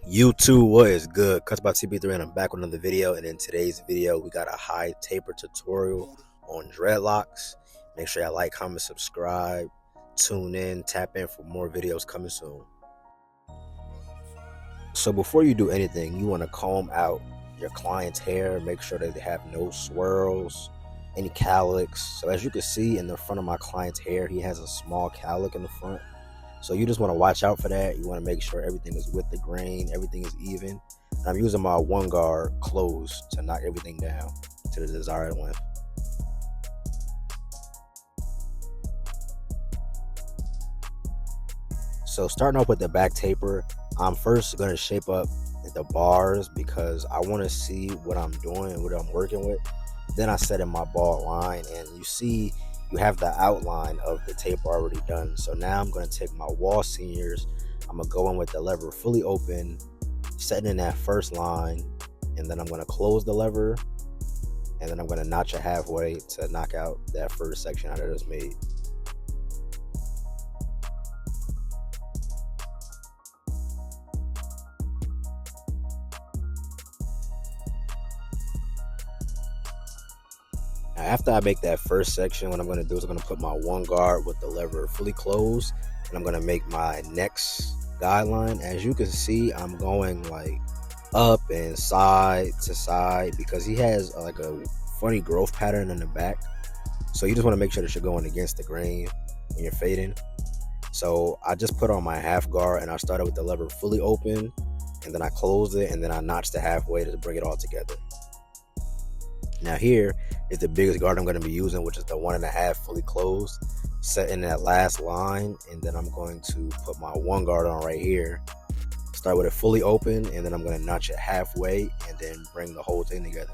YouTube, what is good? Cuts by TB3 and I'm back with another video. And in today's video, we got a high taper tutorial on dreadlocks. Make sure y'all like, comment, subscribe, tune in, tap in for more videos coming soon. So before you do anything, you want to comb out your client's hair. Make sure that they have no swirls, any cowlicks. So as you can see in the front of my client's hair, he has a small cowlick in the front. So you just want to watch out for that. You want to make sure everything is with the grain, everything is even. And I'm using my one guard closed to knock everything down to the desired length. So starting off with the back taper, I'm first going to shape up the bars because I want to see what I'm doing, what I'm working with. Then I set in my bald line, and you see you have the outline of the taper already done. So now I'm going to take my wall seniors. I'm going to go in with the lever fully open, setting in that first line, and then I'm going to close the lever, and then I'm going to notch it halfway to knock out that first section I just made. Now, after I make that first section, what I'm going to do is I'm going to put my one guard with the lever fully closed, and I'm going to make my next guideline. As you can see, I'm going like up and side to side because he has like a funny growth pattern in the back. So you just want to make sure that you're going against the grain when you're fading. So I just put on my half guard and I started with the lever fully open, and then I closed it, and then I notched it halfway to bring it all together. Now here is the biggest guard I'm going to be using, which is the 1.5 fully closed, set in that last line, and then I'm going to put my one guard on right here, start with it fully open, and then I'm going to notch it halfway and then bring the whole thing together.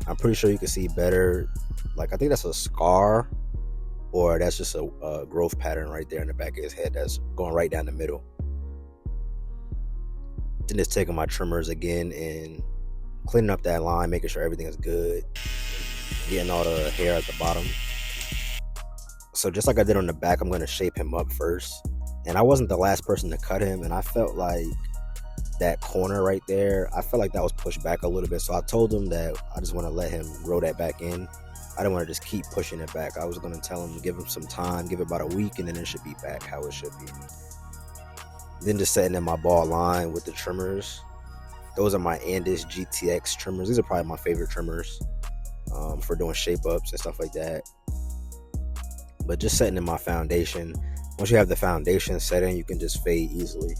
I'm pretty sure you can see better, like I think that's a scar, or that's just a growth pattern right there in the back of his head that's going right down the middle. Then just taking my trimmers again and cleaning up that line, making sure everything is good, getting all the hair at the bottom. So just like I did on the back, I'm going to shape him up first. And I wasn't the last person to cut him, and I felt like that corner right there, I felt like that was pushed back a little bit. So I told him that I just want to let him grow that back in. I didn't want to just keep pushing it back. I was going to tell him, give him some time, give it about a week, and then it should be back how it should be. Then just setting in my bald line with the trimmers. Those are my Andis GTX trimmers. These are probably my favorite trimmers for doing shape ups and stuff like that. But just setting in my foundation. Once you have the foundation set in, you can just fade easily.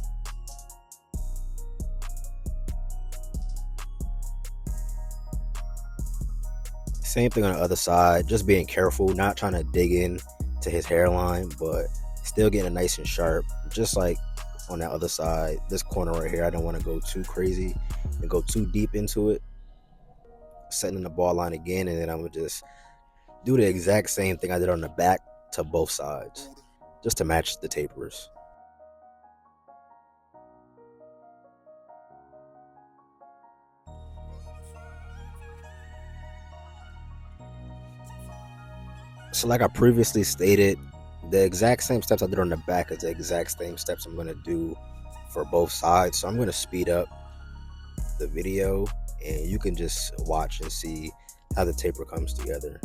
Same thing on the other side, just being careful, not trying to dig in to his hairline, but still getting it nice and sharp, just like on that other side. This corner right here, I don't want to go too crazy and go too deep into it. Setting in the ball line again, and then I'm gonna just do the exact same thing I did on the back to both sides, just to match the tapers. So like I previously stated, the exact same steps I did on the back is the exact same steps I'm going to do for both sides. So I'm going to speed up the video, and you can just watch and see how the taper comes together.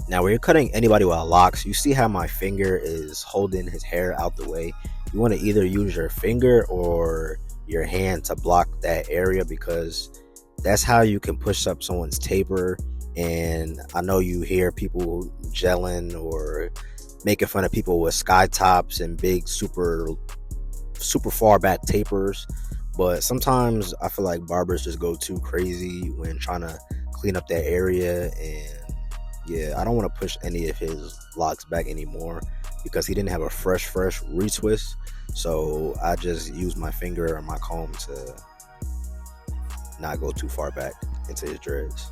Now, when you're cutting anybody with locks, you see how my finger is holding his hair out the way. You want to either use your finger or your hand to block that area, because that's how you can push up someone's taper. And I know you hear people gelling or making fun of people with sky tops and big super far back tapers, but sometimes I feel like barbers just go too crazy when trying to clean up that area. And yeah, I don't want to push any of his locks back anymore because he didn't have a fresh retwist. So I just use my finger or my comb to not go too far back into his dreads.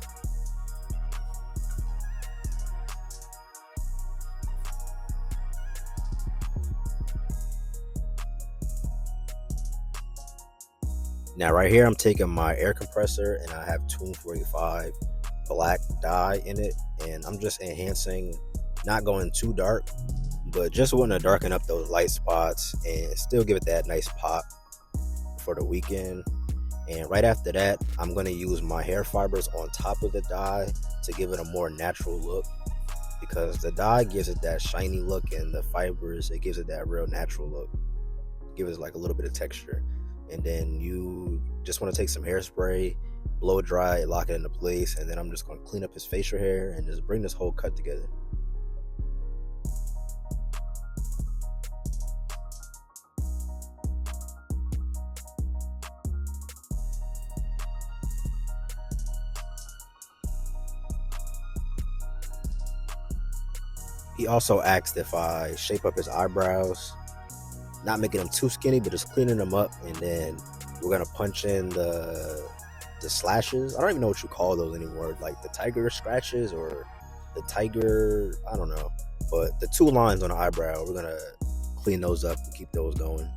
Now right here I'm taking my air compressor and I have 245 black dye in it, and I'm just enhancing, not going too dark, but just wanting to darken up those light spots and still give it that nice pop for the weekend. And right after that, I'm going to use my hair fibers on top of the dye to give it a more natural look, because the dye gives it that shiny look and the fibers, it gives it that real natural look, give it like a little bit of texture. And then you just want to take some hairspray, blow dry it, lock it into place, and then I'm just going to clean up his facial hair and just bring this whole cut together. He also asked if I shape up his eyebrows, not making them too skinny, but just cleaning them up. And then we're gonna punch in the slashes. I don't even know what you call those anymore, like the tiger scratches or the tiger, I don't know. But the two lines on the eyebrow, we're gonna clean those up and keep those going.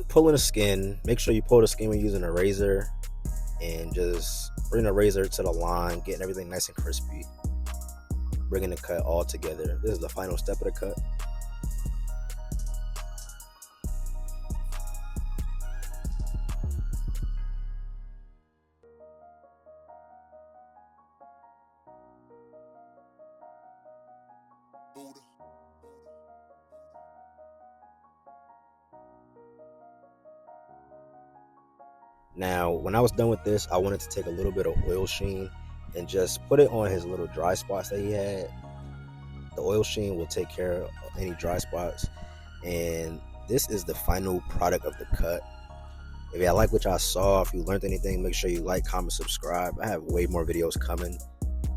Pulling the skin, make sure you pull the skin when using a razor, and just bring the razor to the line, getting everything nice and crispy, bringing the cut all together. This is the final step of the cut. Now, when I was done with this, I wanted to take a little bit of oil sheen and just put it on his little dry spots that he had. The oil sheen will take care of any dry spots. And this is the final product of the cut. If y'all like what y'all saw, if you learned anything, make sure you like, comment, subscribe. I have way more videos coming.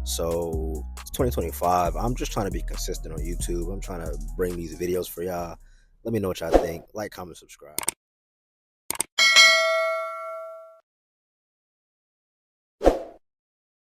So it's 2025. I'm just trying to be consistent on YouTube. I'm trying to bring these videos for y'all. Let me know what y'all think. Like, comment, subscribe.